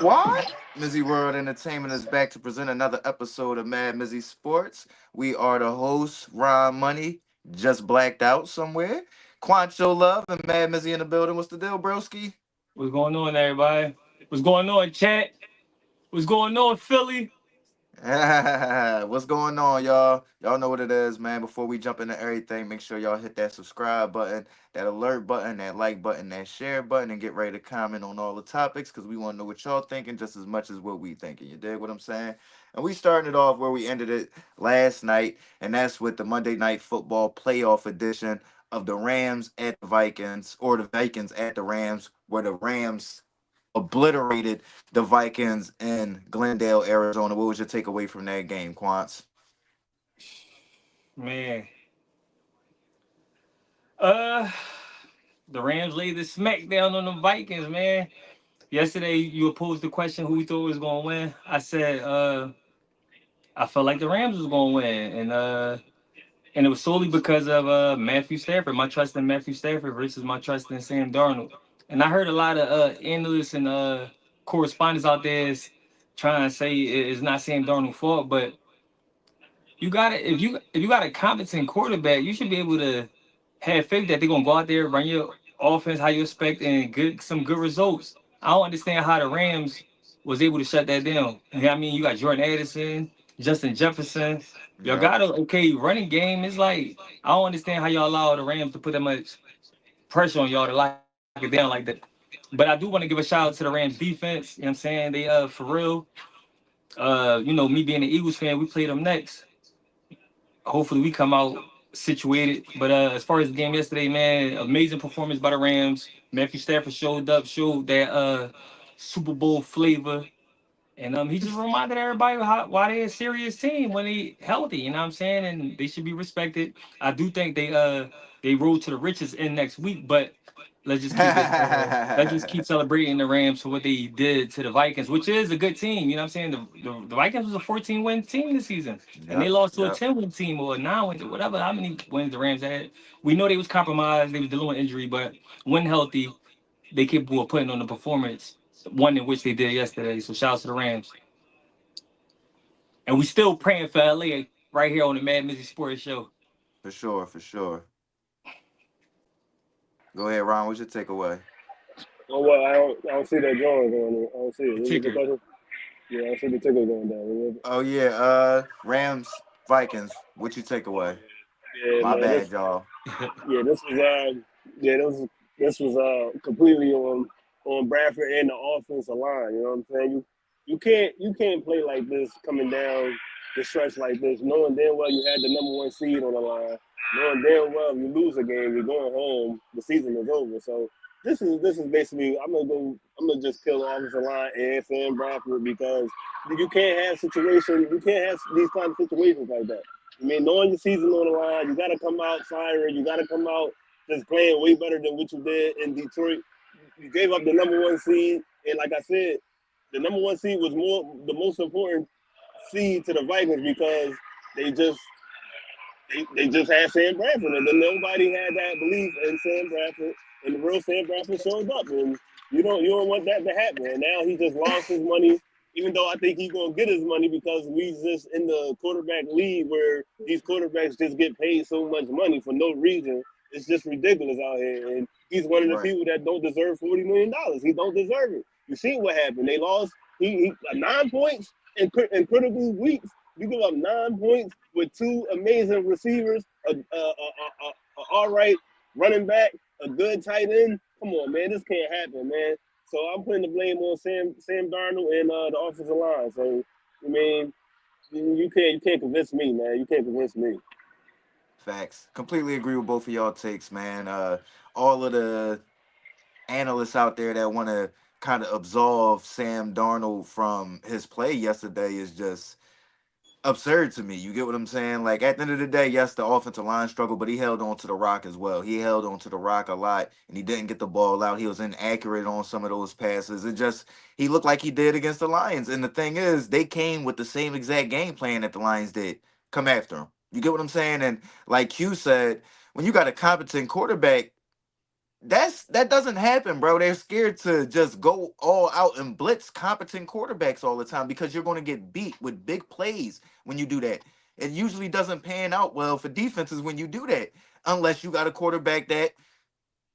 What? MizzyWorld Entertainment is back to present another episode of MadMizzy Sports. We are the hosts, Ron Money, just blacked out somewhere. Quancho Love and Mad Mizzy in the building. What's the deal, broski? What's going on, everybody? What's going on, chat? What's going on, Philly? What's going on, y'all? Y'all know what it is, man. Before we jump into everything, make sure y'all hit that subscribe button, that alert button, that like button, that share button, and get ready to comment on all the topics because we want to know what y'all thinking just as much as what we thinking. You dig what I'm saying? And we starting it off where we ended it last night, and that's with the Monday Night Football playoff edition of the Rams at the Vikings, or the Vikings at the Rams, where the Rams obliterated the Vikings in Glendale, Arizona. What was your takeaway from that game, Quants? Man, uh, the Rams laid the smack down on the Vikings, man. Yesterday, you posed the question who we thought was going to win. I said, I felt like the Rams was going to win, and it was solely because of Matthew Stafford. My trust in Matthew Stafford versus my trust in Sam Darnold. And I heard a lot of analysts and correspondents out there trying to say it's not Sam Darnold's fault, but you got to if you got a competent quarterback, you should be able to have faith that they're gonna go out there, run your offense how you expect, and get some good results. I don't understand how the Rams was able to shut that down. I mean, you got Jordan Addison, Justin Jefferson. Y'all Yep. got a okay running game. It's like I don't understand how y'all allow the Rams to put that much pressure on y'all to lock it down like that. But I do want to give a shout out to the Rams defense. You know what I'm saying? They for real. Me being an Eagles fan, we played them next. Hopefully we come out situated. But as far as the game yesterday, man, amazing performance by the Rams. Matthew Stafford showed up, showed that Super Bowl flavor. And he just reminded everybody why they're a serious team when they healthy, you know what I'm saying? And they should be respected. I do think they roll to the riches in next week, but let's just keep celebrating the Rams for what they did to the Vikings, which is a good team. You know what I'm saying? The Vikings was a 14-win team this season, and they Yep. lost to a Yep. 10-win team or a 9-win, whatever. How many wins the Rams had? We know they was compromised. They was dealing with injury, but when healthy, they capable of putting on the performance, one in which they did yesterday. So shout out to the Rams, and we still praying for LA right here on the Mad Mizzy Sports Show. For sure. For sure. Go ahead, Ron. What's your takeaway? Oh well, I don't see that drawing going on. I don't see it. The What was the ticker. question? Yeah, I don't see the ticker going down. What was it? Oh yeah. Rams, Vikings. What you take away? Yeah, My man. bad, y'all. Yeah, this was yeah, this was completely on Bradford and the offensive line. You know what I'm saying? You can't play like this coming down the stretch like this, knowing damn well you had the number one seed on the line, knowing damn well if you lose a game, you're going home, the season is over. So this is basically I'm gonna just kill the offensive line and Sam Bradford because you can't have these kind of situations like that. I mean, knowing your season on the line, you got to come out firing. You got to come out just playing way better than what you did in Detroit. You gave up the number one seed, and like I said, the number one seed was the most important seed to the Vikings because they just they just had Sam Bradford, and then nobody had that belief in Sam Bradford, and the real Sam Bradford showed up, and you don't want that to happen. And now he just lost his money, even though I think he's gonna get his money because we just in the quarterback league where these quarterbacks just get paid so much money for no reason. It's just ridiculous out here, and he's one of the Right. people that don't deserve $40 million. He don't deserve it. You see what happened? They lost. He 9 points in critical weeks. You give up 9 points with two amazing receivers, a all right running back, a good tight end. Come on, man, this can't happen, man. So I'm putting the blame on Sam Darnold and the offensive line. So I mean, you can't convince me, man. You can't convince me. Facts. Completely agree with both of y'all takes, man. All of the analysts out there that want to kind of absolve Sam Darnold from his play yesterday is just absurd to me. You get what I'm saying? Like at the end of the day, yes, the offensive line struggled, but he held on to the rock as well. He held on to the rock a lot, and he didn't get the ball out. He was inaccurate on some of those passes. It just he looked like he did against the Lions. And the thing is, they came with the same exact game plan that the Lions did. Come after him. You get what I'm saying? And like Q said, when you got a competent quarterback, that doesn't happen, bro. They're scared to just go all out and blitz competent quarterbacks all the time because you're going to get beat with big plays when you do that. It usually doesn't pan out well for defenses when you do that, unless you got a quarterback that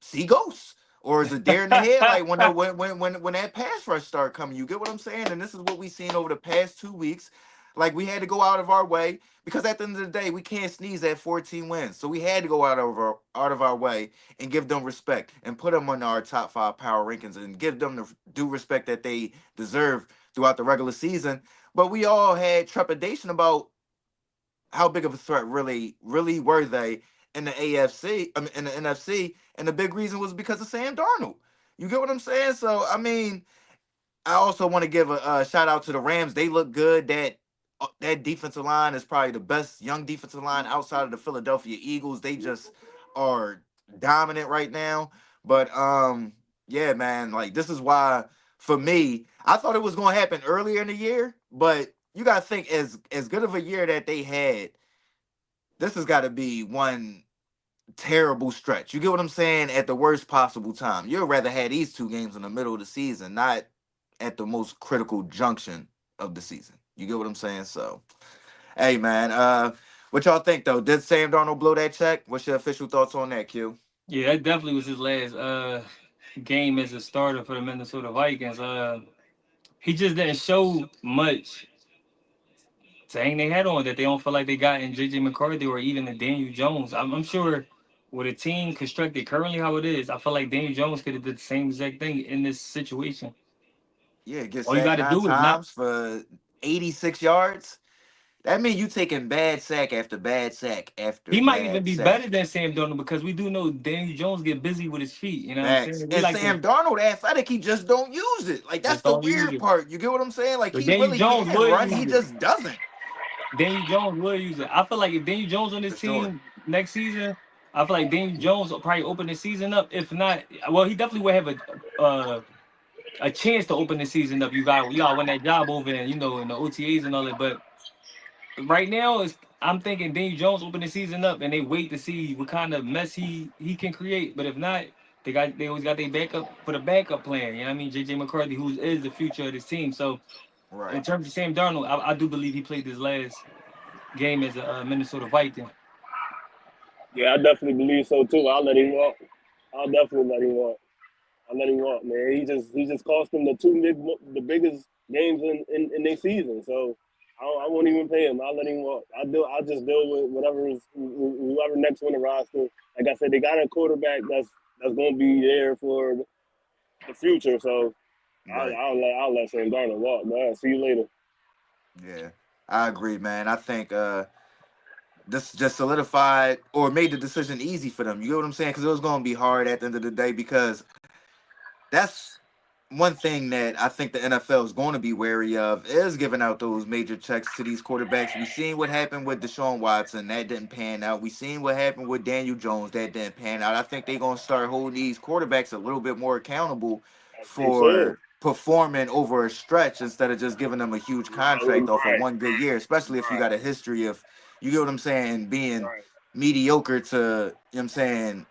see ghosts or is a dare in the head like when that pass rush start coming. You get what I'm saying? And this is what we've seen over the past 2 weeks. Like we had to go out of our way because at the end of the day we can't sneeze at 14 wins. So we had to go out of our way and give them respect and put them on our top 5 power rankings and give them the due respect that they deserve throughout the regular season. But we all had trepidation about how big of a threat really were they in the AFC, I mean, in the NFC, and the big reason was because of Sam Darnold. You get what I'm saying? So I mean, I also want to give a shout out to the Rams. They look good. That defensive line is probably the best young defensive line outside of the Philadelphia Eagles. They just are dominant right now. But yeah, man, like this is why for me, I thought it was going to happen earlier in the year, but you got to think as good of a year that they had, this has got to be one terrible stretch. You get what I'm saying? At the worst possible time. You'd rather have these 2 games in the middle of the season, not at the most critical junction of the season. You get what I'm saying? So, hey man, what y'all think though? Did Sam Darnold blow that check? What's your official thoughts on that, Q? Yeah, that definitely was his last game as a starter for the Minnesota Vikings. He just didn't show much to hang their head on that they don't feel like they got in JJ McCarthy or even in Daniel Jones. I'm sure with a team constructed currently how it is, I feel like Daniel Jones could have did the same exact thing in this situation. Yeah, get All you sacked got to nine do is not. times for 86 yards. That means you taking bad sack after bad sack after He might even bad be better sack. than Sam Darnold because we do know Daniel Jones get busy with his feet. You know what I'm Facts. saying? We And like to Sam Darnold, athletic, he just don't use it. Like that's just the don't use weird it. part. You get what I'm saying? Like But he Daniel really Jones can will run, he use it. just doesn't. Daniel Jones will use it. I feel like if Daniel Jones on For this sure. team next season, I feel like Daniel Jones will probably open the season up. If not, well, he definitely will have a chance to open the season up. You got to win that job over in in the OTAs and all that. But right now, I'm thinking Daniel Jones open the season up and they wait to see what kind of mess he can create. But if not, they always got their backup for the backup plan. You know what I mean? JJ McCarthy, who is the future of this team. So in Right. terms of Sam Darnold, I do believe he played his last game as a Minnesota Viking. Yeah, I definitely believe so too. I'll let him walk. I'll definitely let him walk. I'll let him walk, man. He just cost them the biggest games in their season. So I won't even pay him. I'll let him walk. I'll just deal with whoever next on the roster. Like I said, they got a quarterback that's gonna be there for the future. So Right. I'll let Sam Darnold walk, man. See you later. Yeah. I agree, man. I think this just solidified or made the decision easy for them. You get what I'm saying? Because it was going to be hard at the end of the day because that's one thing that I think the NFL is going to be wary of is giving out those major checks to these quarterbacks. We seen what happened with Deshaun Watson, that didn't pan out. We seen what happened with Daniel Jones, that didn't pan out. I think they're going to start holding these quarterbacks a little bit more accountable I think so. for performing over a stretch instead of just giving them a huge contract off of Right, one good year, especially if you got right, a history of, you get what I'm saying, being right, mediocre to, you know what I'm saying,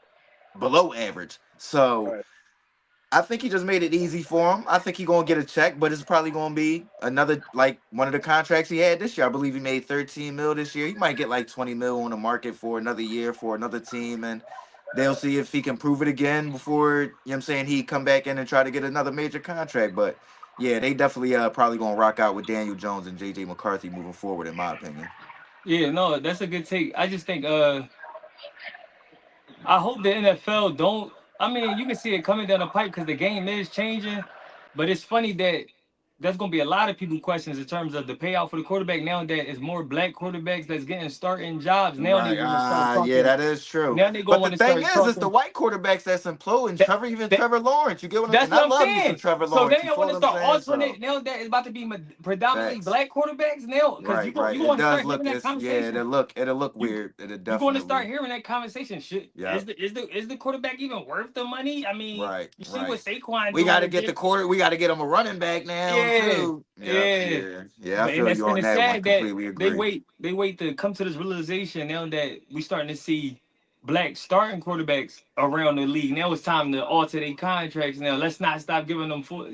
below average. So, right. I think he just made it easy for him. I think he gonna get a check, but it's probably gonna be another like one of the contracts he had this year. I believe he made 13 mil this year. He might get like 20 mil on the market for another year for another team, and they'll see if he can prove it again before, you know what I'm saying, he come back in and try to get another major contract. But yeah, they definitely probably gonna rock out with Daniel Jones and JJ McCarthy moving forward, in my opinion. Yeah, no, that's a good take. I just think I hope the NFL don't. I mean, you can see it coming down the pipe because the game is changing, but it's funny that there's gonna be a lot of people questions in terms of the payout for the quarterback now that it's more black quarterbacks that's getting starting jobs. Now they Right. want to start Yeah, talking. that is true. Now they gonna But the want to thing start is, it's the talking. white quarterbacks that's imploding. That, Even that Trevor Lawrence. You get what I'm, that's and I what I'm love me some saying. Trevor So Lawrence. then You I feel want what to I'm start saying? alternate. So Now that it's about to be predominantly facts. black quarterbacks now, because Right, right. you It going to does start look having that it's yeah, conversation. it'll look You weird. It'll you're going to start definitely. hearing that conversation. Should Yeah. is the quarterback even worth the money? I mean, Right, you see what right. Saquon We doing gotta with get the Jim. quarter, we gotta get him a running back now Yeah, too. Yep, yeah. yeah. Yeah, I But and feel that's you and on it's that one. sad that Completely agree. they wait to come to this realization now that we starting to see. black starting quarterbacks around the league. Now it's time to alter their contracts. Now let's not stop giving them full,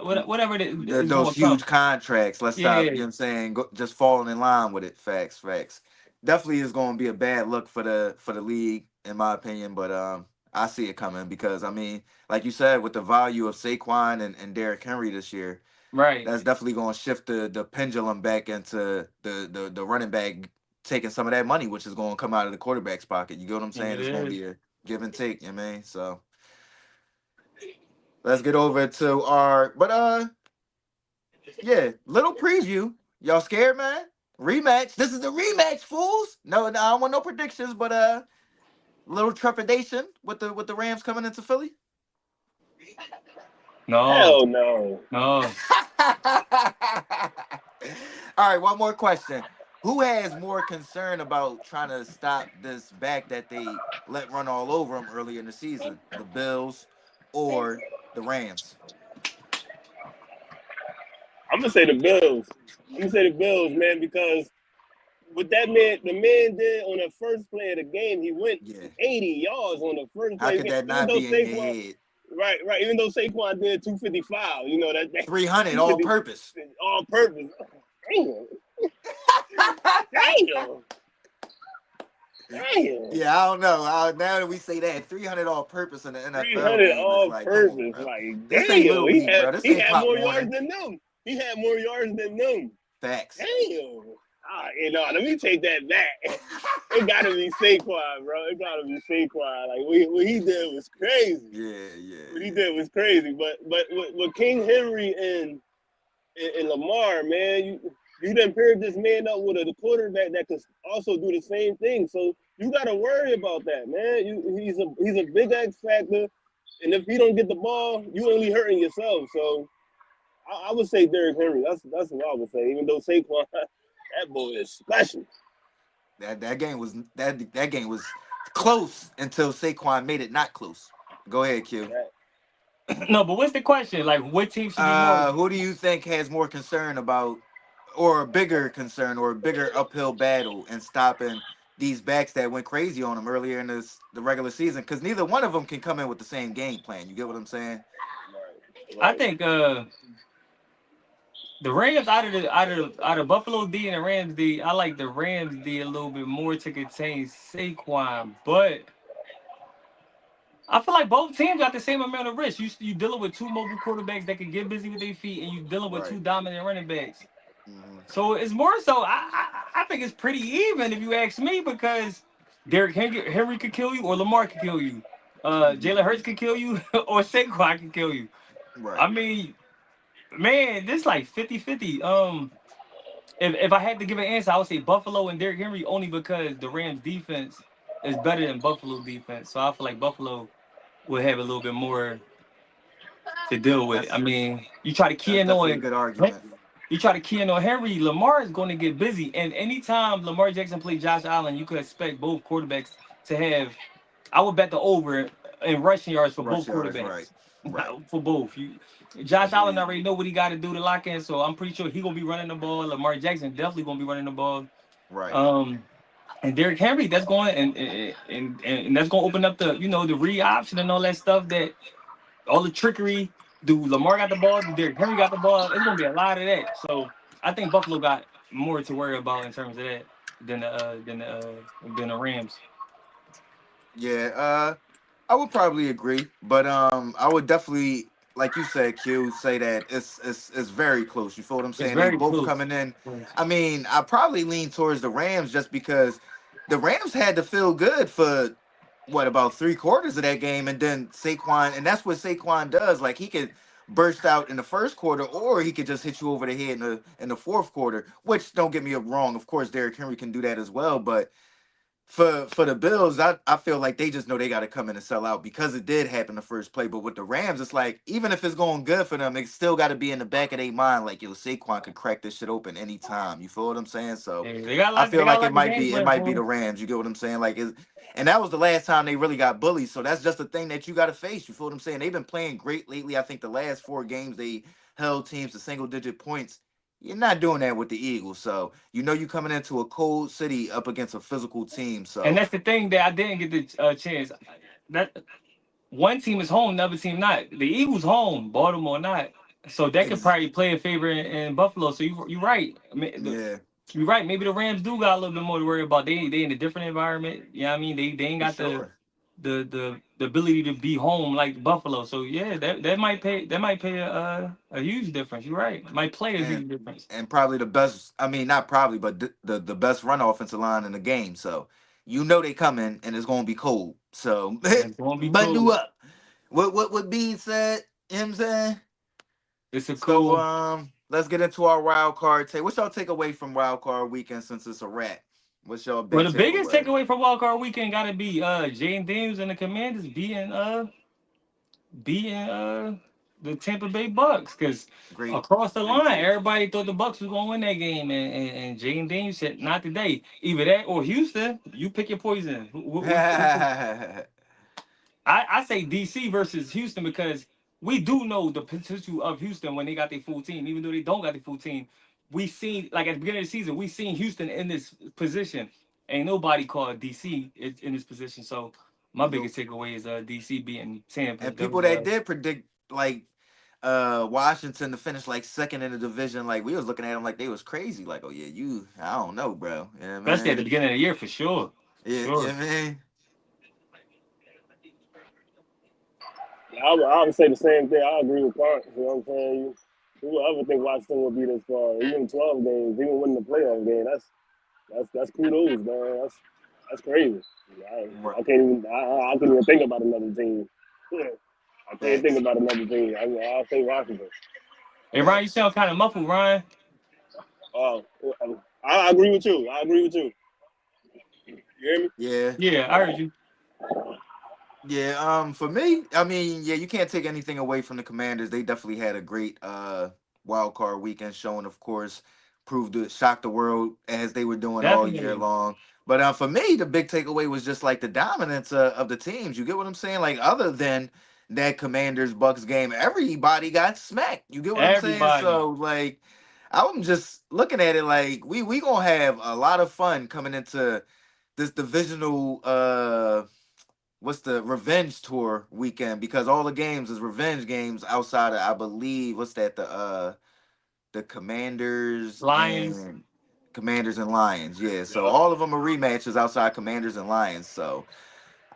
whatever is Those going to come. huge contracts. Let's stop, you Yeah, know what I'm saying, just falling in line with it. Facts, facts. Definitely is going to be a bad look for the league in my opinion, but I see it coming because I mean, like you said, with the value of Saquon and Derrick Henry this year, right. that's definitely going to shift the pendulum back into the running back taking some of that money, which is going to come out of the quarterback's pocket. You get what I'm Yeah, saying? it It's going to is. be a give and take, you know what I mean? So let's get over to our, but yeah, little preview. Y'all scared, man? Rematch. This is the rematch, fools. No, no, I don't want no predictions, but little trepidation with the Rams coming into Philly. No, Hell no. no. All right, one more question. Who has more concern about trying to stop this back that they let run all over them early in the season? The Bills or the Rams? I'm gonna say the Bills. I'm gonna say the Bills, man, because what that man, the man did on the first play of the game, he went Yeah. 80 yards on the first How play. could that Even not though be in your Saquon, head? right, even though Saquon did 255, that 300 all 250 purpose. all purpose. Damn, damn, damn. Yeah, I don't know. Now that we say that 300 all purpose in the NFL 300 game is all like, come on, purpose. bro. Like, This ain't damn, little league, bro. This he ain't had Pop more yards Warner. than them. He had more yards than them. Facts. Damn. Let me take that back. It gotta be Saquon, bro. It gotta be Saquon. Like what he did was crazy. Yeah, yeah, What he yeah. did was crazy. But with King Henry and Lamar, man, you done paired this man up with a quarterback that could also do the same thing. So you gotta worry about that, man. He's a big X factor, and if he don't get the ball, you only hurting yourself. So I would say Derrick Henry. That's what I would say. Even though Saquon, that boy is special. That game was close until Saquon made it not close. Go ahead, Q. No, but what's the question? Like, what team should be more? Who do you think has more concern about, or a bigger concern, or a bigger uphill battle in stopping these backs that went crazy on them earlier in the regular season? Because neither one of them can come in with the same game plan. You get what I'm saying? Right, I right. think the Rams out of Buffalo D and the Rams D. I like the Rams D a little bit more to contain Saquon, but I feel like both teams got the same amount of risk. You dealing with two mobile quarterbacks that can get busy with their feet, and you dealing with two Right. dominant running backs. Hmm. So it's more so. I think it's pretty even if you ask me because Henry could kill you or Lamar could kill you. Jalen Hurts could kill you or Saquon could kill you. I Right. mean, man, this like 50-50. If I had to give an answer, I would say Buffalo and Derrick Henry only because the Rams defense is better than Buffalo defense. So I feel like Buffalo will have a little bit more to deal with. I That's mean, you try to key that's in definitely a on good argument. Henry, Lamar is going to get busy. And anytime Lamar Jackson plays Josh Allen, you could expect both quarterbacks to have. I would bet the over in rushing yards for Rush both yards, right. quarterbacks. Right. For both. Josh Allen Agreed. already know what he got to do to lock in, so I'm pretty sure he gonna be running the ball. Lamar Jackson definitely gonna be running the ball. Right. Um, and Derrick Henry, that's going and that's gonna open up the read option and all that stuff that all the trickery. Do Lamar got the ball? Do Derrick Henry got the ball? It's gonna be a lot of that. So I think Buffalo got more to worry about in terms of that than the Rams. Yeah. I would probably agree, but I would definitely, like you said, Q, say that it's very close. You feel what I'm It's saying? They very both close. coming in. I mean, I probably lean towards the Rams just because the Rams had to feel good for what about 3 quarters of that game, and then Saquon, and that's what Saquon does. Like he could burst out in the first quarter, or he could just hit you over the head in the fourth quarter. Which don't get me wrong, of course, Derrick Henry can do that as well, but for the Bills, I feel like they just know they got to come in and sell out because it did happen the first play. But with the Rams, it's like even if it's going good for them, it's still got to be in the back of their mind like yo, Saquon could crack this shit open anytime. You feel what I'm saying? So Yeah, they got a I lot. They feel got a like lot of game it plan might be for the him. Rams. You get what I'm saying? And that was the last time they really got bullied. So that's just the thing that you got to face. You feel what I'm saying? They've been playing great lately. I think the last 4 games they held teams to single digit points You're not doing that with the Eagles. So you know you're coming into a cold city up against a physical team. And So that's the thing that I didn't get the chance. That one team is home, the other team not. The Eagles home, Baltimore not. So that could ex- probably play a favor in Buffalo. So you're right. I mean, yeah, you're right. Maybe the Rams do got a little bit more to worry about. They in a different environment. You know what I mean? They ain't for got the sure. the ability to be home like Buffalo. So yeah, that might pay a huge difference. You're right. Might play a And huge difference. probably the best. I mean, not probably, but the best run offensive line in the game. So you know they coming, and it's gonna be cold. So It's gonna be bundle cool. up. What Bean said? You know what I'm saying. It's a So cool. let's get into our wild card take. What's y'all take away from wild card weekend since it's a wrap? What's y'all Well, big the biggest takeaway? takeaway from Wild Card Weekend got to be Jane Daniels and the Commanders beating the Tampa Bay Bucks because Great, across the great line take. everybody thought the Bucks was gonna win that game and Jane Daniels said not today. Either that or Houston. You pick your poison. What's I say DC versus Houston because we do know the potential of Houston when they got their full team. Even though they don't got their full team, we seen like at the beginning of the season, we seen Houston in this position. Ain't nobody called DC in this position. So my Nope. biggest takeaway is DC beating Tampa. And That people was that did predict like Washington to finish like second in the division, like we was looking at them like they was crazy. Like, oh yeah, I don't know, bro. Yeah, especially at the man. beginning of the year for sure. For Yeah, sure. yeah, man. I would say the same thing. I agree with Clark. You know what I'm saying? Who would ever think Washington would be this far? Even 12 games, even winning the playoff game. That's kudos, man. That's crazy. Right. I can't even I can't even think about another team. I can't think Facts. about another team. I'll say Washington. Hey Ryan, you Facts. sound kind of muffled, Ryan. Uh, I agree with you. I agree with you. You hear me? Yeah. Yeah, I heard you. Yeah, for me, I mean, yeah, you can't take anything away from the Commanders. They definitely had a great wild card weekend showing, of course, proved to shock the world as they were doing all year Definitely. long. But for me, the big takeaway was just like the dominance of the teams. You get what I'm saying? Like other than that Commanders Bucks game, everybody got smacked. You get what I'm saying? Everybody. So like I'm just looking at it like we gonna have a lot of fun coming into this divisional what's the revenge tour weekend, because all the games is revenge games outside of, I believe, what's that, the Lions. Commanders and Lions. Yeah, so Yeah. all of them are rematches outside Commanders and Lions. So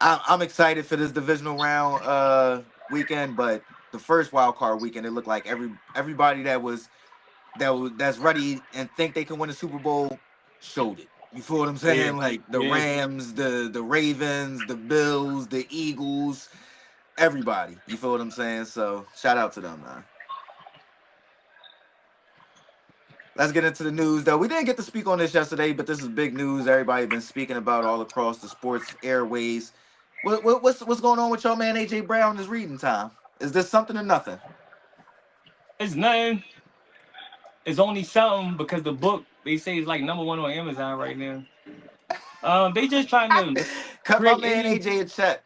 I'm excited for this divisional round weekend. But the first wild card weekend, it looked like everybody that's ready and think they can win the Super Bowl showed it. You feel what I'm Yeah. saying? Like the Yeah. Rams, the Ravens, the Bills, the Eagles, everybody. You feel what I'm saying? So shout out to them, man. Let's get into the news, though. We didn't get to speak on this yesterday, but this is big news. Everybody been speaking about all across the sports airways. What's going on with your man AJ Brown? His reading time. Is this something or nothing? It's nothing. It's only something because the book they say is like number one on Amazon right now. They just trying to Cut my create man any. AJ a check.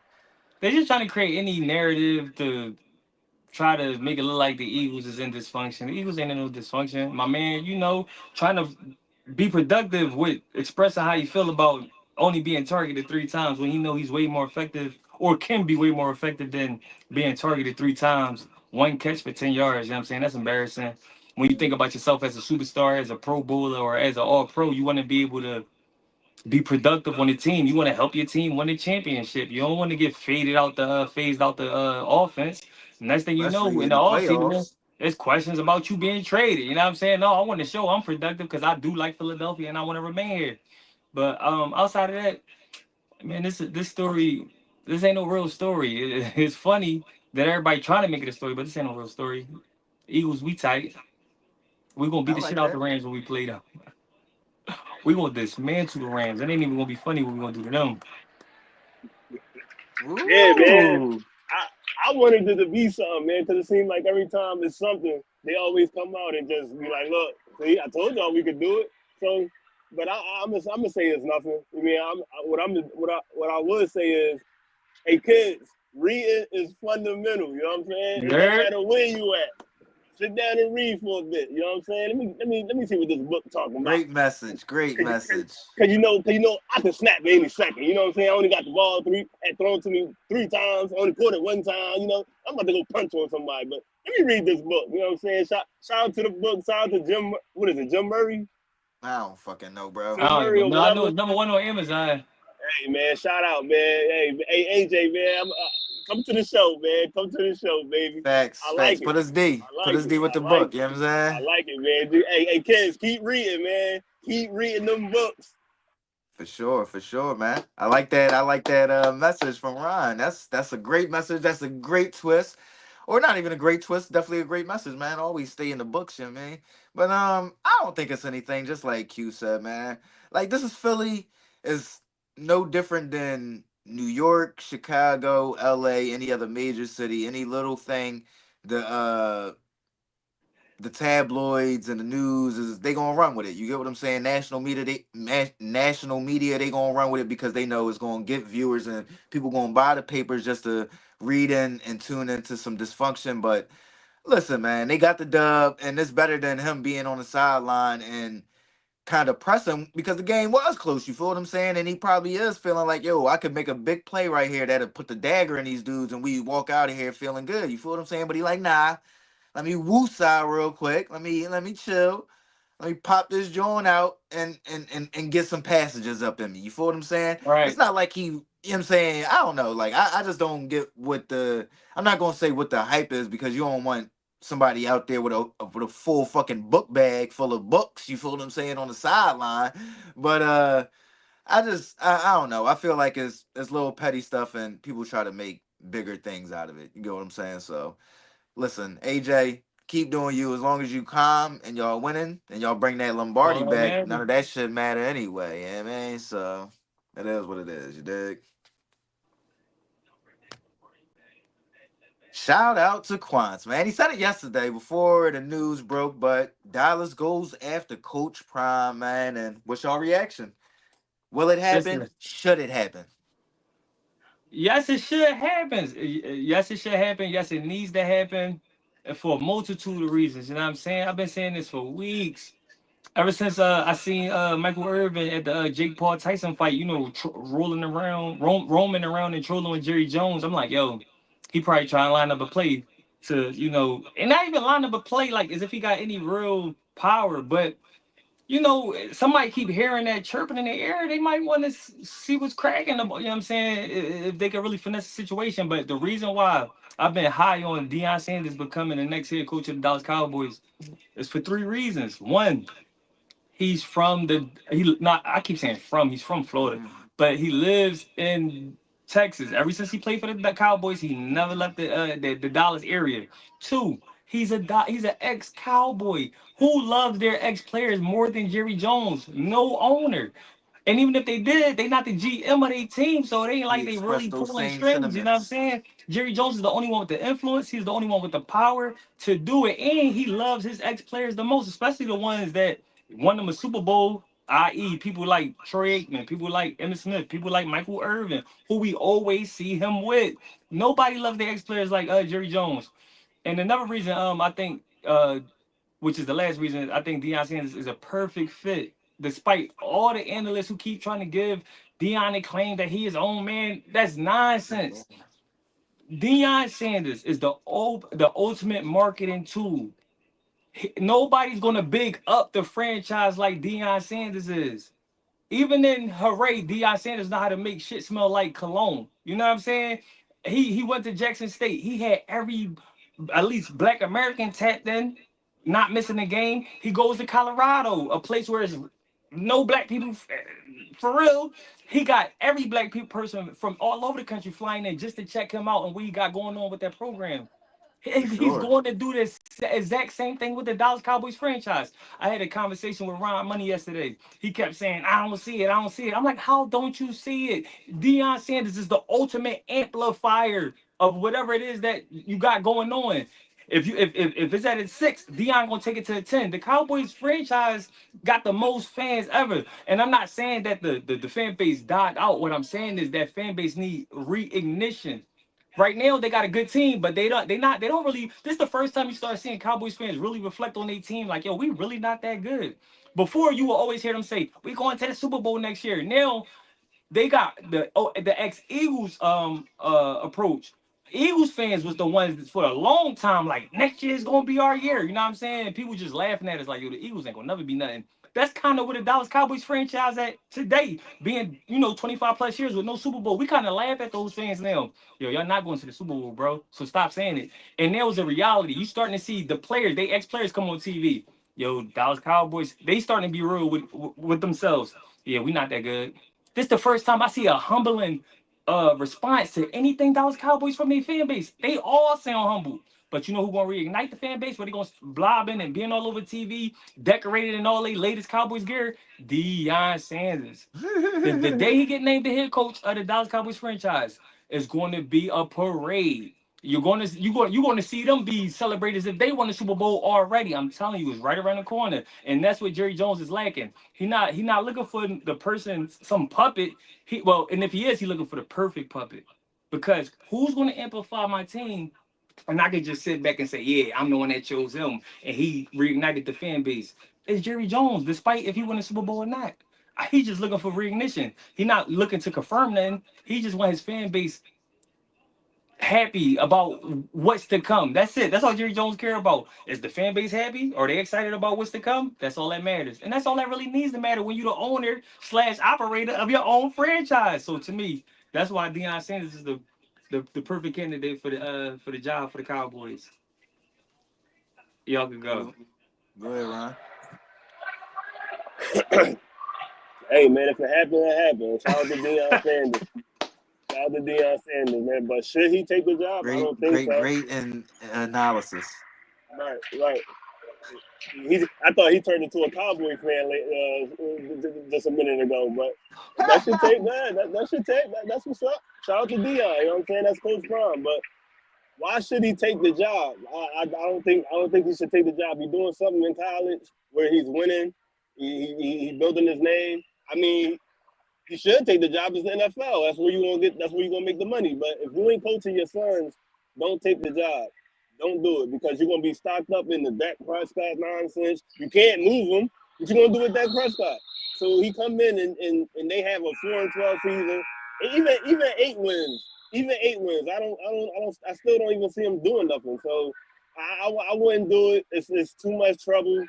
They just trying to create any narrative to try to make it look like the Eagles is in dysfunction. The Eagles ain't in no dysfunction. My man, trying to be productive with expressing how you feel about only being targeted three times when he's way more effective or can be way more effective than being targeted three times, one catch for 10 yards. You know what I'm saying? That's embarrassing. When you think about yourself as a superstar, as a pro bowler, or as an all pro, you want to be able to be productive on the team. You want to help your team win a championship. You don't want to get phased out the offense. Next thing you know, Especially in in the the offseason, playoffs. there's questions about you being traded. You know what I'm saying? No, I want to show I'm productive because I do like Philadelphia and I want to remain here. But outside of that, man, this story, this ain't no real story. It's funny that everybody trying to make it a story, but this ain't no real story. Eagles, we tight. We gonna beat I the shit like out the that. Rams when we play them. We gonna dismantle the Rams. It ain't even gonna be funny what we gonna do to them. Yeah, man. Ooh. I wanted it to be something, man, because it seemed like every time it's something, they always come out and just be like, "Look, see, I told y'all we could do it." So, but I'm gonna say it's nothing. I mean, what I would say is, hey kids, reading is fundamental. You know what I'm saying? You It don't heard? matter where you at. Sit down and read for a bit. You know what I'm saying? Let me see what this book talking about. Great message. Great message. Cause I can snap at any second. You know what I'm saying? I only got the ball had thrown to me 3 times. I only caught it 1 time. I'm about to go punch on somebody. But let me read this book. You know what I'm saying? Shout out to the book. Shout out to Jim. What is it? Jim Murray. I don't fucking know, bro. I Tim don't Murray even or know. I know whatever. it's number 1 on Amazon. Hey man, shout out, man. Hey, AJ, man. Come to the show, man. Come to the show, baby. Facts, I facts. like it. Put us D. I Put like us it. D with the I like book. it. You know what I'm I saying? like it, man. Hey, kids, keep reading, man. Keep reading them books. For sure, man. I like that. I like that message from Ron. That's a great message. That's a great twist. Or not even a great twist, definitely a great message, man. Always stay in the books, you know what I mean? But I don't think it's anything, just like Q said, man. Like this is Philly is no different than New York, Chicago, LA, any other major city, any little thing. The the tabloids and the news is they gonna run with it. You get what I'm saying? National media they gonna run with it because they know it's gonna get viewers and people gonna buy the papers just to read in and tune into some dysfunction. But listen, man, they got the dub, and it's better than him being on the sideline and kind of pressing because the game was close. You feel what I'm saying? And he probably is feeling like, yo, I could make a big play right here that'll put the dagger in these dudes, and we walk out of here feeling good. You feel what I'm saying? But he like, nah. Let me woosah real quick. Let me chill. Let me pop this joint out and get some passages up in me. You feel what I'm saying? It's Right. not like he, you know what I'm saying? I don't know. Like I just don't get what the I'm not gonna say what the hype is because you don't want somebody out there with a full fucking book bag full of books. You feel what I'm saying on the sideline. But I don't know. I feel like it's little petty stuff and people try to make bigger things out of it. You get what I'm saying? So listen, AJ, keep doing you as long as you calm and y'all winning and y'all bring that Lombardi All that back. None matters. of that shit matter anyway. Yeah, man. So it is what it is. You dig? Shout out to Quants, man. He said it yesterday before the news broke, but Dallas goes after Coach Prime, man. And what's your reaction? Will it happen? Listen, Should it happen? yes, it should happen. Yes, it should happen. Yes, it needs to happen. And for a multitude of reasons. You know what I'm saying? I've been saying this for weeks. Ever since I seen Michael Irvin at the Jake Paul Tyson fight, rolling around, roaming around and trolling with Jerry Jones, I'm like, yo, he probably trying to line up a play to, and not even line up a play like as if he got any real power, but somebody keep hearing that chirping in the air, they might want to see what's cracking. You know what I'm saying? If they can really finesse the situation. But the reason why I've been high on Deion Sanders becoming the next head coach of the Dallas Cowboys is for 3 reasons. One, he's from the he not I keep saying he's from Florida, Mhm. but he lives in Texas. Ever since he played for the Cowboys, he never left the Dallas area. Two, he's an ex Cowboy who loves their ex players more than Jerry Jones. No owner. And even if they did, they not the GM of their team, so it ain't He like they really expressed those pulling same strings. You know what I'm sentiments. saying? Jerry Jones is the only one with the influence. He's the only one with the power to do it, and he loves his ex players the most, especially the ones that won them a Super Bowl. I.e., people like Troy Aikman, people like Emmitt Smith, people like Michael Irvin, who we always see him with. Nobody loves their ex players like Jerry Jones. And another reason, I think, which is the last reason, I think Deion Sanders is a perfect fit, despite all the analysts who keep trying to give Deion a claim that he is own man. That's nonsense. Deion Sanders is the ultimate marketing tool. Nobody's gonna big up the franchise like Deion Sanders is. Even in Hooray, Deion Sanders know how to make shit smell like cologne. You know what I'm saying? He went to Jackson State. He had every at least black American tapped in, not missing a game. He goes to Colorado, a place where it's no black people for real. He got every black person from all over the country flying in just to check him out and what he got going on with that program. For He's sure. going to do this exact same thing with the Dallas Cowboys franchise. I had a conversation with Ron Money yesterday. He kept saying, I don't see it. I don't see it. I'm like, how don't you see it? Deion Sanders is the ultimate amplifier of whatever it is that you got going on. If it's at its 6, Deion gonna take it to a 10. The Cowboys franchise got the most fans ever. And I'm not saying that the fan base died out. What I'm saying is that fan base need reignition. Right now they got a good team, but they don't really. This is the first time you start seeing Cowboys fans really reflect on their team. Like, yo, we really not that good. Before you will always hear them say, we going to the Super Bowl next year. Now they got the ex Eagles approach. Eagles fans was the ones for a long time like next year is gonna be our year. You know what I'm saying? People just laughing at us like, yo, the Eagles ain't gonna never be nothing. That's kind of what the Dallas Cowboys franchise at today, being 25 plus years with no Super Bowl. We kind of laugh at those fans now. Yo, y'all not going to the Super Bowl, bro. So stop saying it. And there was a reality. You starting to see the players, they ex players come on TV. Yo, Dallas Cowboys, they starting to be real with themselves. Yeah, we not that good. This is the first time I see a humbling response to anything Dallas Cowboys from their fan base. They all sound humble. But you know who gonna reignite the fan base? Where they gonna blobbing and being all over TV, decorated in all their latest Cowboys gear? Deion Sanders. The day he get named the head coach of the Dallas Cowboys franchise is going to be a parade. You're going to see them be celebrated as if they won the Super Bowl already. I'm telling you, it's right around the corner, and that's what Jerry Jones is lacking. He not looking for the person, some puppet. And if he is, he looking for the perfect puppet. Because who's going to amplify my team? And I could just sit back and say, yeah, I'm the one that chose him, and he reignited the fan base. It's Jerry Jones, despite if he won the Super Bowl or not. He just looking for reignition. He not looking to confirm nothing. He just want his fan base happy about what's to come. That's it. That's all Jerry Jones care about. Is the fan base happy? Are they excited about what's to come? That's all that matters. And that's all that really needs to matter when you're the owner slash operator of your own franchise. So to me, that's why Deion Sanders is the perfect candidate for the job for the Cowboys. Y'all can go. Go, go ahead, Ron. Hey man, if it happened, it happened. Shout out to Deion Sanders. Shout out to Deion Sanders, man. But should he take the job? I Great, don't think great, so. great in analysis. Right, right. I thought he turned into a Cowboy fan just a minute ago, but that should take that. That should take that. That's what's up. Shout out to Dion. You know what I'm saying? That's Coach Prime. But why should he take the job? I don't think he should take the job. He's doing something in college where he's winning. He building his name. I mean, he should take the job as the NFL. That's where you gonna get. That's where you gonna make the money. But if you ain't coaching your sons, don't take the job. Don't do it because you're gonna be stocked up in the Dak Prescott nonsense. You can't move him. What you gonna do with Dak Prescott? So he come in and they have a 4-12 season, and even 8 wins, even 8 wins. I still don't even see him doing nothing. So I wouldn't do it. It's too much trouble.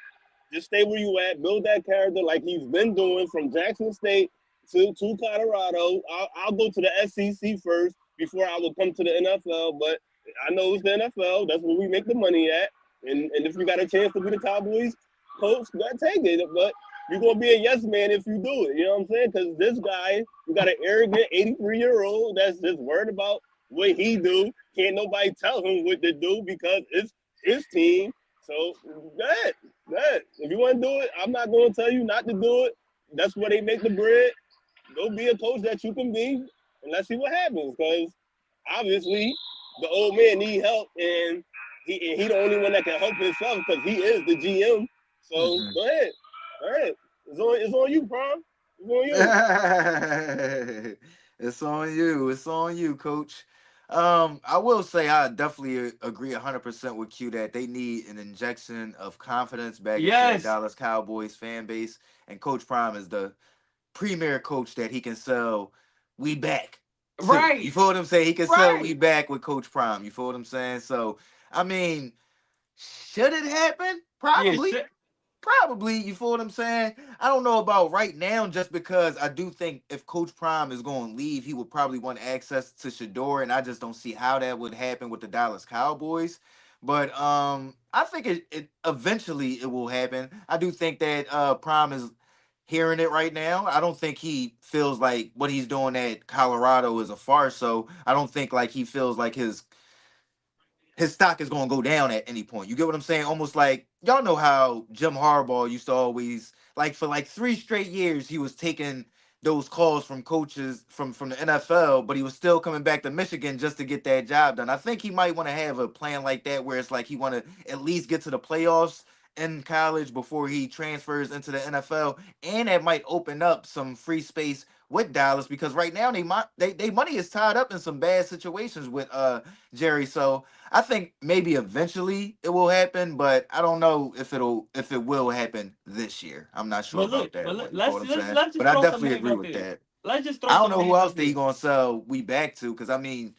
Just stay where you at. Build that character like he's been doing from Jackson State to Colorado. I'll go to the SEC first before I will come to the NFL. But I know it's the NFL. That's where we make the money at. And if you got a chance to be the Cowboys coach, you gotta take it. But you're gonna be a yes man if you do it. You know what I'm saying? Because this guy, you got an arrogant 83-year-old that's just worried about what he do. Can't nobody tell him what to do because it's his team. So that. If you want to do it, I'm not going to tell you not to do it. That's where they make the bread. Go be a coach that you can be, and let's see what happens. Because obviously, the old man need help, and he the only one that can help himself because he is the GM. So Hmm. go ahead. All right, it's on you, Prom. It's on you. It's on you. It's on you, Coach. I will say I definitely agree 100% with Q that they need an injection of confidence back into that Yes. Dallas Cowboys fan base, and Coach Prime is the premier coach that he can sell. We back to. You Right. feel what I'm saying? He can sell. We Right. back with Coach Prime. You feel what I'm saying? So, I mean, should it happen? Yeah. Probably. Shit. Probably, you feel what I'm saying? I don't know about right now, just because I do think if Coach Prime is going to leave, he would probably want access to Shador, and I just don't see how that would happen with the Dallas Cowboys. But I think it eventually it will happen. I do think that Prime is hearing it right now. I don't think he feels like what he's doing at Colorado is a farce. So I don't think like he feels like his stock is going to go down at any point. You get what I'm saying? Almost like y'all know how Jim Harbaugh used to always like for like 3 straight years he was taking those calls from coaches from the NFL, but he was still coming back to Michigan just to get that job done. I think he might want to have a plan like that where it's like he want to at least get to the playoffs in college before he transfers into the NFL, and that might open up some free space with Dallas because right now they money is tied up in some bad situations with Jerry. So I think maybe eventually it will happen, but I don't know if it will happen this year. I'm not sure But about look, that one. You feel what let's I'm let's saying? let's But just I throw some definitely names agree out with there. that. Let's just throw I don't some know who names else out that he there. gonna sell we back to because I mean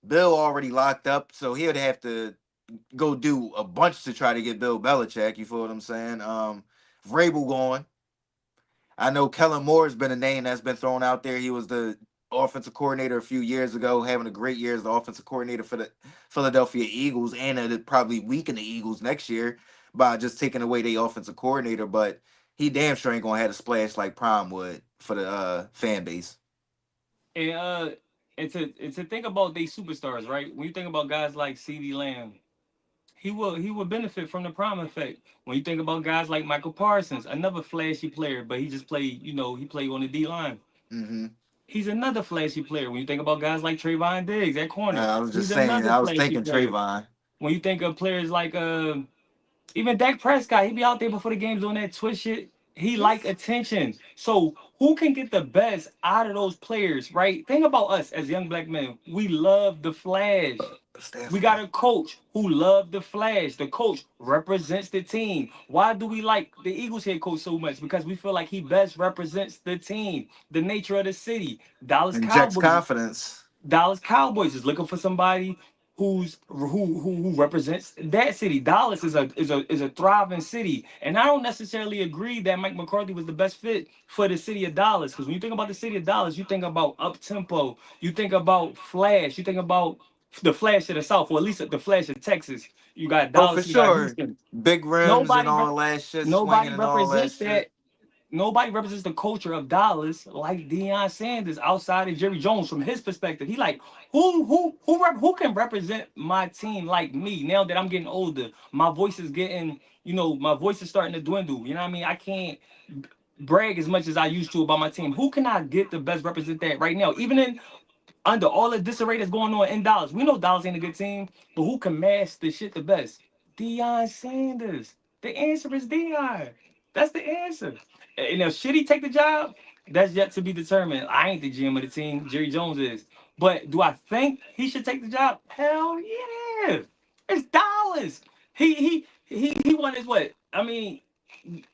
Bill already locked up, so he would have to go do a bunch to try to get Bill Belichick. You feel what I'm saying? Vrabel going. I know Kellen Moore has been a name that's been thrown out there. He was the offensive coordinator a few years ago, having a great year as the offensive coordinator for the Philadelphia Eagles, and it'd probably weaken the Eagles next year by just taking away their offensive coordinator. But he damn sure ain't gonna have a splash like Prime would for the fan base. And and to think about these superstars, right? When you think about guys like CeeDee Lamb, he will benefit from the prime effect. When you think about guys like Michael Parsons, another flashy player, but he just played, he played on the D line. Hmm. He's another flashy player. When you think about guys like Trayvon Diggs at corner, I was he's just saying, another I was flashy thinking player. Trayvon. When you think of players like even Dak Prescott, he be out there before the games doing that twist shit. He like attention. So who can get the best out of those players, right? Think about us as young black men. We love the flash. We got Stafford. a coach who loved the flash. The coach represents the team. Why do we like the Eagles head coach so much? Because we feel like he best represents the team, the nature of the city. Dallas Injects Cowboys. confidence. Dallas Cowboys is looking for somebody who represents that city. Dallas is a thriving city, and I don't necessarily agree that Mike McCarthy was the best fit for the city of Dallas. Because when you think about the city of Dallas, you think about up tempo, you think about flash, you think about the flash of the South, or at least the flash of Texas. You got Oh, for Dallas, you got sure. Houston. Big rims and Nobody, all that shit, swinging nobody and all that represents shit. that. Nobody represents the culture of Dallas like Deion Sanders outside of Jerry Jones from his perspective. He like who can represent my team like me now that I'm getting older. My voice is getting, my voice is starting to dwindle. You know what I mean? I can't brag as much as I used to about my team. Who can I get the best represent that right now? Even in under all the disarray that's going on in Dallas. We know Dallas ain't a good team, but who can mask the shit the best? Deion Sanders. The answer is Deion. That's the answer. And if should he take the job, that's yet to be determined. I ain't the GM of the team. Jerry Jones is. But do I think he should take the job? Hell yeah. It's Dallas. He won his what? I mean,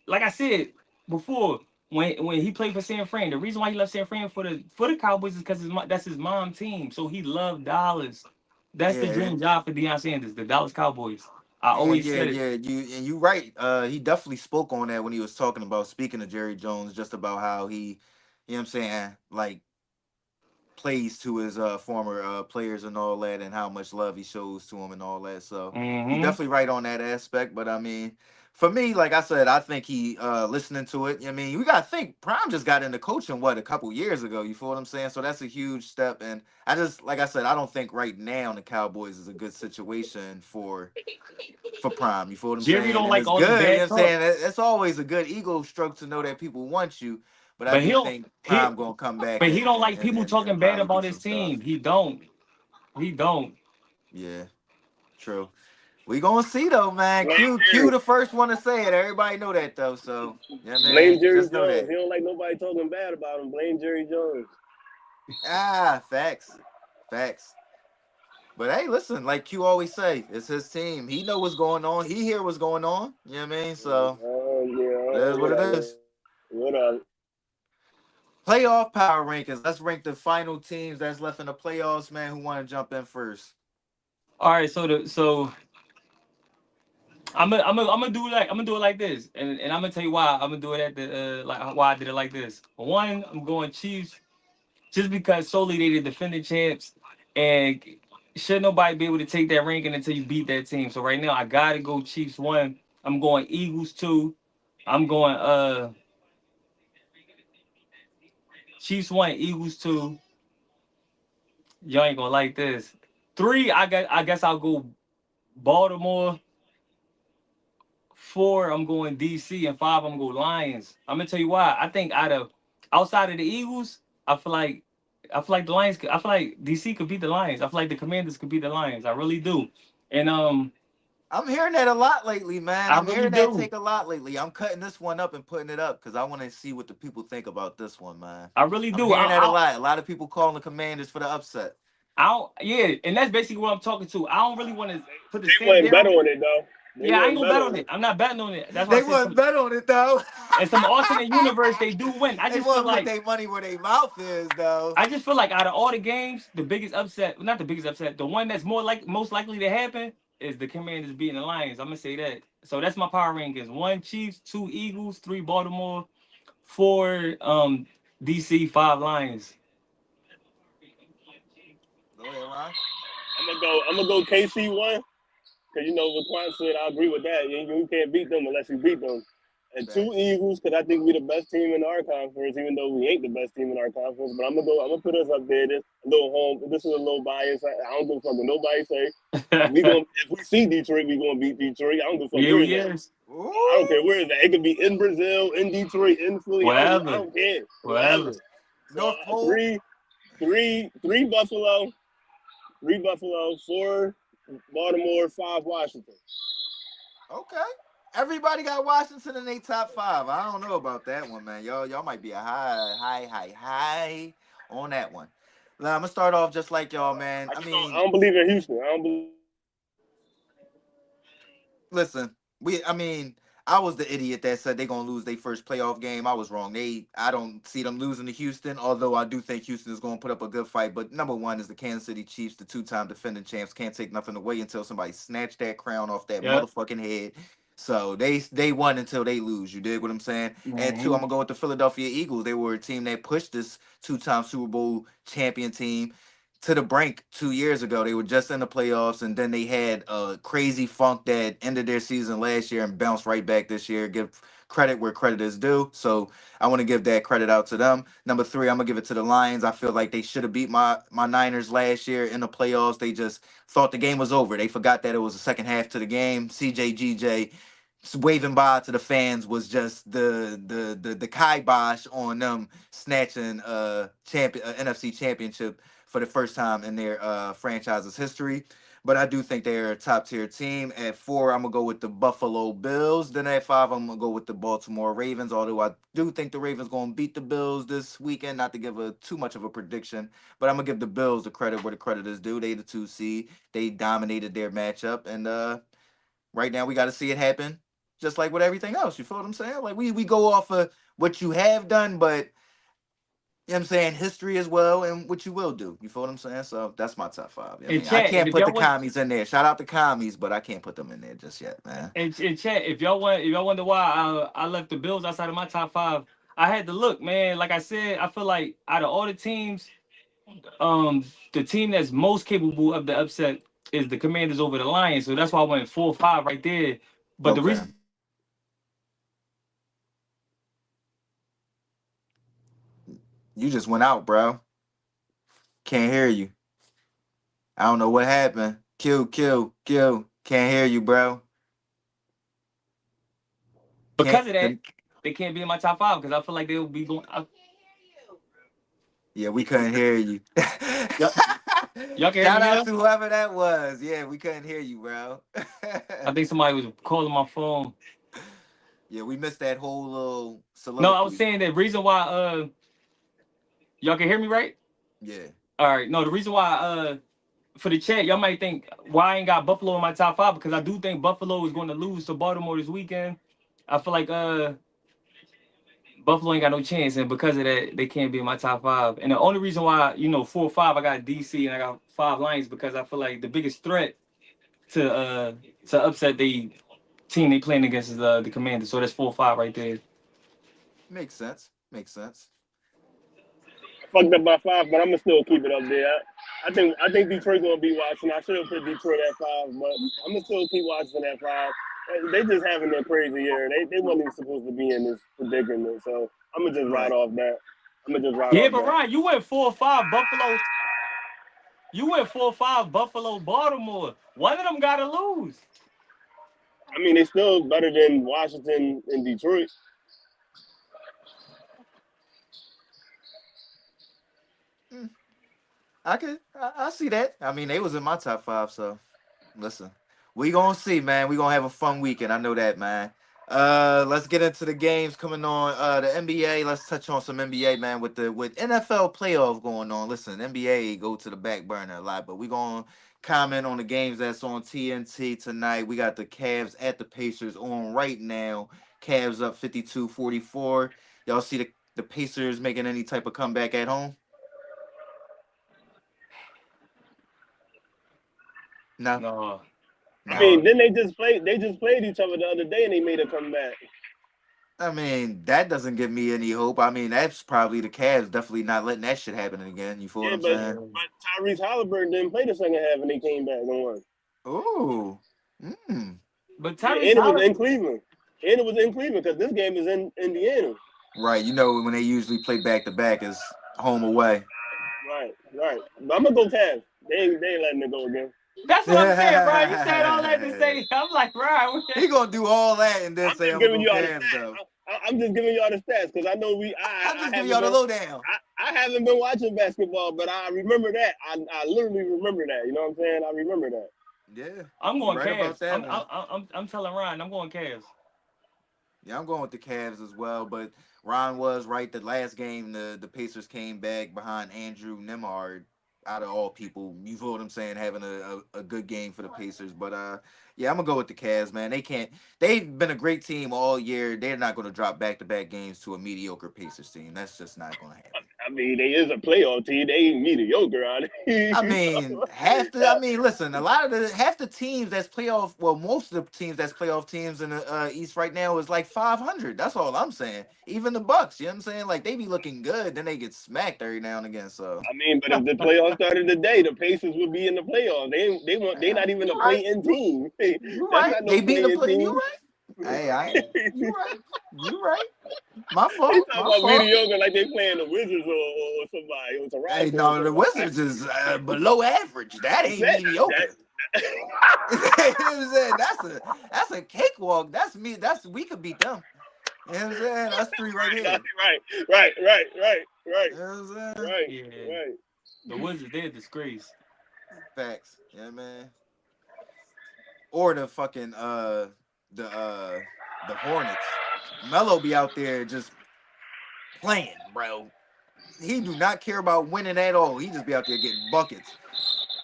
like I said before, when he played for San Fran, the reason why he left San Fran for the Cowboys is because that's his mom team. So he loved Dallas. That's the Yeah, dream job for Deion Sanders, the Dallas Cowboys. I and always yeah, said it. yeah. You right. He definitely spoke on that when he was talking about speaking to Jerry Jones, just about how he, you know what I'm saying, like plays to his former players and all that, and how much love he shows to him and all that. So he Mm-hmm. definitely right on that aspect. But I mean, for me, like I said, I think he listening to it. I mean, we gotta think Prime just got into coaching what a couple years ago. You feel what I'm saying? So that's a huge step. And I just like I said, I don't think right now the Cowboys is a good situation for Prime. You feel what I'm Jerry saying? don't And like it's all the good. You know what bad I'm talk, saying? It's always a good ego stroke to know that people want you. But I but he do don't think he Prime gonna come back but he and don't and like and, people and, talking and bad probably do about some his team. stuff. He don't. He don't. Yeah, true. We gonna see though, man. Blame Q Jerry. the first one to say it. Everybody know that though. So yeah, Blame man. Jerry Just know Jones. that. He don't like nobody talking bad about him. Blame Jerry Jones. Facts. Facts. But hey, listen, like Q always say, it's his team. He know what's going on. He hear what's going on. You know what I mean? So it Yeah, is what it whatever. is. Whatever. Playoff power rankings. Let's rank the final teams that's left in the playoffs, man. Who wanna jump in first? All right, so I'm gonna do it like this, and I'm gonna tell you why I'm gonna do it at the like why I did it like this. One, I'm going Chiefs just because solely they the defending champs, and should nobody be able to take that ranking until you beat that team. So right now I gotta go Chiefs one. I'm going Eagles two. I'm going Chiefs one, Eagles two. Y'all ain't gonna like this. Three, I guess I'll go Baltimore. Four, I'm going DC, and five, I'm going to go Lions. I'm gonna tell you why. I think outside of the Eagles, I feel like the Lions. I feel like DC could beat the Lions. I feel like the Commanders could beat the Lions. I really do. And I'm hearing that a lot lately, man. I I'm really hearing that do. take a lot lately. I'm cutting this one up and putting it up because I want to see what the people think about this one, man. I really I'm do. hearing that a lot. A lot of people calling the Commanders for the upset. I don't. Yeah, and that's basically what I'm talking to. I don't really want to put the They stamp wasn't bet down. on it though. They Yeah, I ain't wasn't gonna bet bet on on it. it. I'm not betting on it. That's why I They said wouldn't some. bet on it though. In some alternate universe, they do win. They wouldn't put their money where their mouth is though. I just feel like out of all the games, the biggest upset, well, not the biggest upset, the one that's more like most likely to happen is the Commanders beating the Lions. I'm gonna say that. So that's my power rankings: one Chiefs, two Eagles, three Baltimore, four DC, five Lions. Go ahead, Ron. I'm gonna go KC one. Because you know what Quan said, I agree with that. You can't beat them unless you beat them. And two Facts. Eagles, because I think we're the best team in our conference, even though we ain't the best team in our conference. But I'm gonna put us up there. This a little home. This is a little bias. I don't give a fuck what nobody say. We Yeah, gonna if we see Detroit, we gonna beat Detroit. I don't give a fuck where we it's at. is. I don't care Ooh. where it's at. It could be in Brazil, in Detroit, in Philly. I Whatever. don't care. Whatever. Wherever. So North Pole. three Buffalo, four Baltimore, five Washington. Okay. Everybody got Washington in their top five. I don't know about that one, man. Y'all might be a high on that one. Now, I'm gonna start off just like y'all, man. I I just don't. I mean, don't believe in Houston. I don't believe. listen, I mean, I was the idiot that said they're gonna lose their first playoff game. I was wrong. I don't see them losing to Houston, although I do think Houston is gonna put up a good fight. But number one is the Kansas City Chiefs, the two-time defending champs. Can't take nothing away until somebody snatch that crown off that Yep. motherfucking head. So they won until they lose. You dig what I'm saying? And two, I'm Mhm. gonna go with the Philadelphia Eagles. They were a team that pushed this two-time Super Bowl champion team to the brink 2 years ago. They were just in the playoffs, and then they had a crazy funk that ended their season last year and bounced right back this year. Give credit where credit is due. So I want to give that credit out to them. Number three, I'm gonna give it to the Lions. I feel like they should have beat my Niners last year in the playoffs. They just thought the game was over. They forgot that it was the second half to the game. CJ waving by to the fans was just the kibosh on them snatching NFC championship for the first time in their franchise's history. But I do think they're a top tier team. At four, I'm gonna go with the Buffalo Bills. Then at five, I'm gonna go with the Baltimore Ravens. Although I do think the Ravens gonna beat the Bills this weekend. Not to give a too much of a prediction, but I'm gonna give the Bills the credit where the credit is due. They the two seed. They dominated their matchup, and right now we got to see it happen. Just like with everything else, you feel what I'm saying? Like we go off of what you have done, but you know what I'm saying, history as well, and what you will do. You feel what I'm saying? So that's my top five. You know what I And mean, I chat, and can't if put y'all the want, commies in there. Shout out the commies, but I can't put them in there just yet, man. and chat, if y'all wonder why I left the Bills outside of my top five, I had to look, man. Like I said, I feel like out of all the teams, the team that's most capable of the upset is the Commanders over the Lions. So that's why I went 4-5 right there. But the Okay. reason why I left the Bills outside of my top five You just went out, bro. Can't hear you. I don't know what happened. Q. Can't hear you, bro. Can't. because of that, they can't be in my top five because I feel like they'll be going. Yeah, we couldn't hear you. Y'all, y'all can hear Shout me out now. to whoever that was. Yeah, we couldn't hear you, bro. I think somebody was calling my phone. Yeah, we missed that whole little No, I was soliloquy. saying the reason why y'all can hear me right. Yeah. All right, no, the reason why for the chat, y'all might think why I ain't got Buffalo in my top five because I do think Buffalo is going to lose to Baltimore this weekend. I feel like Buffalo ain't got no chance, and because of that, they can't be in my top five. And the only reason why 4-5 I got DC and I got five Lions because I feel like the biggest threat to uh to upset the team they playing against is the Commanders. So that's 4-5 right there. Makes sense. Makes sense. I fucked up by five, but I'm gonna still keep it up there. I think Detroit gonna beat Washington. I should have put Detroit at five, but I'm gonna still keep Washington at five. They just having their crazy year. They wasn't even supposed to be in this predicament. So I'm gonna just ride Right. off that. I'm gonna just ride Yeah, off but that. Ryan, you went 4-5 Buffalo. You went 4-5 Buffalo, Baltimore. One of them got to lose. I mean, they still better than Washington and Detroit. Mm, I see that. I mean, they was in my top five, so listen. We gonna see, man. We gonna have a fun weekend. I know that, man. Let's get into the games coming on. The NBA. Let's touch on some NBA, man. With NFL playoff going on. Listen, NBA go to the back burner a lot, but we gonna comment on the games that's on TNT tonight. We got the Cavs at the Pacers on right now. Cavs up 52-44. Y'all see the Pacers making any type of comeback at home? No, No, I no. mean, no. then they just played each other the other day and they made a comeback. I mean, that doesn't give me any hope. I mean, that's probably the Cavs definitely not letting that shit happen again. You feel what Yeah, I'm but saying? Yeah. but Tyrese Halliburton didn't play the second half and they came back and won. Ooh. Mm. But Yeah, Tyrese and it was in Halliburton. Cleveland. And it was in Cleveland because this game is in Indiana. Right. You know when they usually play back to back is home away. Right, right. But I'm gonna go Cavs. They ain't letting it go again. That's what I'm saying, bro. You said all that to say. I'm like, right. He gonna do all that and then I'm say just I'm gonna giving go y'all the Cavs stats. though. I'm just giving y'all the stats because I know I'm I just giving haven't y'all the been lowdown. I haven't been watching basketball, but I remember that. I literally remember that. You know what I'm saying? I remember that. Yeah, I'm you going right about Cavs. that one. I'm telling Ryan, I'm going Cavs. Yeah, I'm going with the Cavs as well, but Ron was right. The last game, the Pacers came back behind Andrew Nemhard out of all people. You feel what I'm saying? Having a good game for the Pacers, but yeah, I'm gonna go with the Cavs, man. They can't. They've been a great team all year. They're not gonna drop back to back games to a mediocre Pacers team. That's just not gonna happen. I mean, they is a playoff team. They ain't mediocre on I it. mean, half the. I mean, listen. A lot of the half the teams that's playoff. Well, most of the teams that's playoff teams in the East right now is like 500. That's all I'm saying. Even the Bucks. You know what I'm saying? Like they be looking good, then they get smacked every now and again. So, I mean, but if the playoffs started today, the Pacers would be in the playoffs. They yeah, not even a you right. play-in team. You That's right. not no They be in the play-in play. You team. right. Hey, you right. You right. My They fault. talk My about fault. mediocre like they playing the Wizards or somebody or Hey, Toronto or no, the somebody. Wizards is below average. That ain't That that. mediocre. You know what I'm saying? That's a cakewalk. That's me. That's we could beat them. You know what I'm saying? Us three right Right, here. right, You know what I'm saying? right, Yeah, right. the Wizards, they're a disgrace. Facts. Yeah, man. Or the fucking the the Hornets. Melo be out there just playing, bro. He do not care about winning at all. He just be out there getting buckets.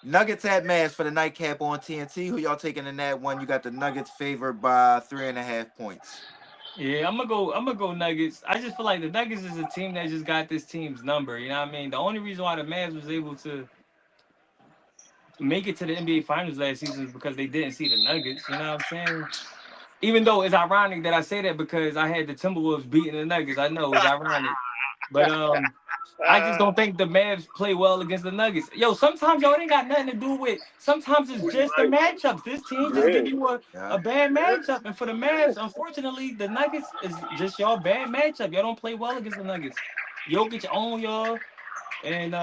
Nuggets at Mavs for the nightcap on TNT. Who y'all taking in that one? You got the Nuggets favored by 3.5 points. Yeah, I'm gonna go Nuggets. I just feel like the Nuggets is a team that just got this team's number. You know what I mean? The only reason why the Mavs was able to make it to the NBA Finals last season is because they didn't see the Nuggets. You know what I'm saying? Even though it's ironic that I say that because I had the Timberwolves beating the Nuggets. I know it's ironic, but I just don't think the Mavs play well against the Nuggets. Yo, sometimes y'all ain't got nothing to do with. Sometimes it's just the Right. matchups. This team just Yeah, give you a Yeah. bad yeah, matchup, and for the Mavs, unfortunately, the Nuggets is just y'all bad matchup. Y'all don't play well against the Nuggets. Jokic own y'all, and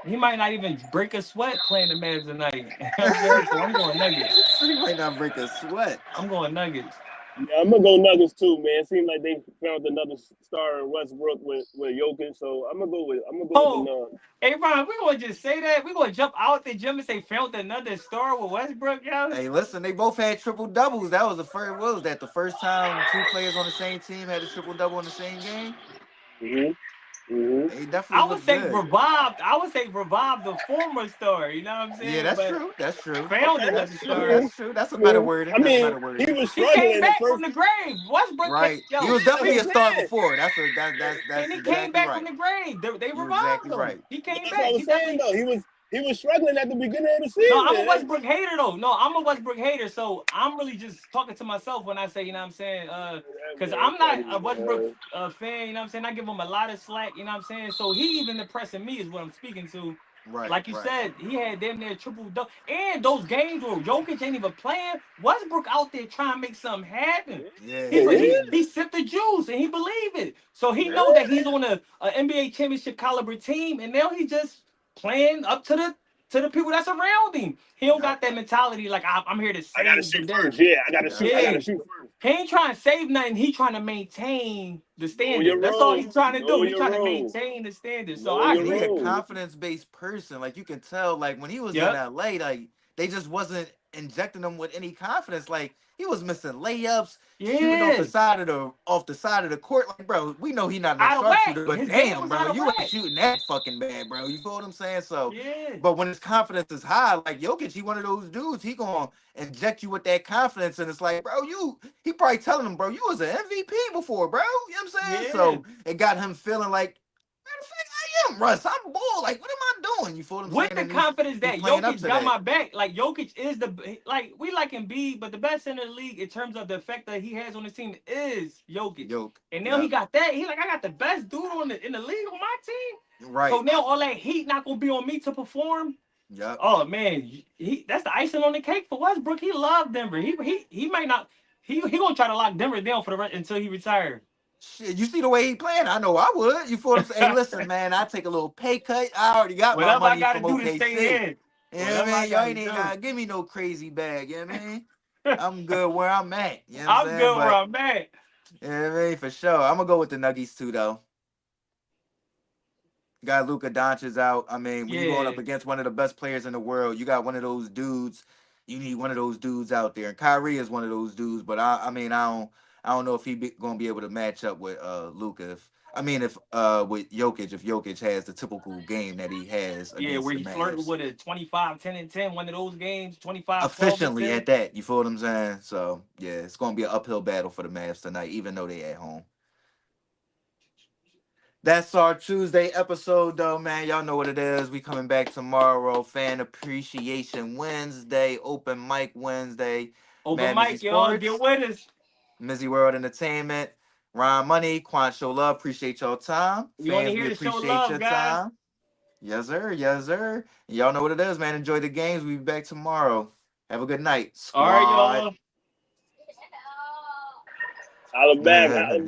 he might not even break a sweat playing the Mavs tonight. You know what I'm saying? So I'm going Nuggets. So he might not break a sweat. I'm going Nuggets. yeah. I'm gonna go Nuggets too, man. Seems like they found another star in Westbrook with Jokic, so I'm gonna go with the Oh, Nuggets. hey Ron, we gonna just say that. We gonna jump out the gym and say found another star with Westbrook, yo. Hey, listen, they both had triple doubles. That was the first. What was that? The first time two players on the same team had a triple double in the same game. Mhm, mhm. They definitely I would looked say good. revived. I would say revived the former star. You know what I'm Yeah, saying? that's But true. That's true. found Okay. another That's I true. star. mean, That's true. That's a I better mean, wording. I That's mean, better he wording. was He came struggling at back from first. the grave. Westbrook, Right. He yo, was Yeah, that's what definitely I'm a star saying. before. and That's he came exactly back from right. the grave. They You revived exactly him. right. He But came that's what I back. was He saying definitely. though. He was struggling at the beginning of the No, I'm a season. Westbrook hater though. No, I'm a Westbrook hater. So I'm really just talking to myself when I say, you know what I'm saying? That Because man I'm not funny, a Westbrook man. fan, you know what I'm saying? I give him a lot of slack, you know what I'm saying? So he even impressing me is what I'm speaking to. Right. Like you Right. said, he had damn near triple double. And those games where Jokic ain't even playing, Westbrook out there trying to make something happen. Yeah. He but he Yeah, he sipped the juice and he believed it. So he yeah. know that he's on a NBA championship caliber team, and now he just playing up to the people that's around him. He don't Yep. got that mentality like I'm here to I gotta save the shoot day. first. Yeah, I gotta Yep. shoot. I Yeah. gotta shoot first. He ain't trying to save nothing. He trying to maintain the Know standard. your That's all role. he's trying to Know do. He your trying to role. maintain the standard. So Know I your And he a agree. role. confidence based person. Like you can tell, like when he was in Yep. LA, like they just wasn't. injecting him with any confidence. Like he was missing layups, shooting Yeah, off the side of the court. Like, bro, we know he's not no out of whack. sharpshooter, but His game damn, was bro, out of you ain't whack. shooting that fucking bad, bro. You feel what I'm saying? So, Yeah, but when his confidence is high, like Jokic, he one of those dudes. He gonna inject you with that confidence, and it's like, bro, he probably telling him, bro, you was an MVP before, bro. You know what I'm saying? yeah. So it got him feeling like, matter of fact, I am Russ. I'm bull. Like, what am I doing? You feel what I'm With saying? the And confidence he's that playing up Jokic to got that. my back, like Jokic is the like we like Embiid, but the best center in the league in terms of the effect that he has on his team is Jokic. Yoke. And now he Yep. got that. He like I got the best dude on the in the league on my team. So Right. now all that heat not gonna be on me to perform. Yep. Oh man, he that's the icing on the cake for Westbrook. He loved Denver. He might not he gonna try to lock Denver down for the rest until he retires. Shit, you see the way he playing? I know I would. You feel what I'm saying? Hey, listen, man, I take a little pay cut. I already got my Whatever I money gotta from do to stay OKC. in. You know what Whatever I I mean? Y'all gotta ain't even do. gotta give me no crazy bag. You know what I mean? I'm good where I'm at. You know what I'm I'm saying? good where But I'm at. you know what I mean? For sure. I'm gonna go with the Nuggets too, though. Got Luka Doncic out. I mean, when you going up Yeah. against one of the best players in the world, you got one of those dudes. You need one of those dudes out there. And Kyrie is one of those dudes. But I mean, I don't know if gonna be able to match up with Luka. If with Jokic, if Jokic has the typical game that he has Yeah, against where the he flirted Mavs, with a 25, 10 and 10, one of those games, 25, 12 and efficiently 10. at that. You feel what I'm saying? So yeah, it's gonna be an uphill battle for the Mavs tonight, even though they at home. That's our Tuesday episode, though, man. Y'all know what it is. We coming back tomorrow. Fan Appreciation Wednesday, Open Mic Wednesday, Open Mad Mizzy mic, y'all. Get Sports, with us. Mizzy World Entertainment, Ron Money, Quan Show Love. Appreciate y'all time. We only Fans, we here to show appreciate love, your guys. time. Yes, sir. Yes, sir. Y'all know what it is, man. Enjoy the games. We'll be back tomorrow. Have a good night, All right, squad. y'all. Holla back, holla back.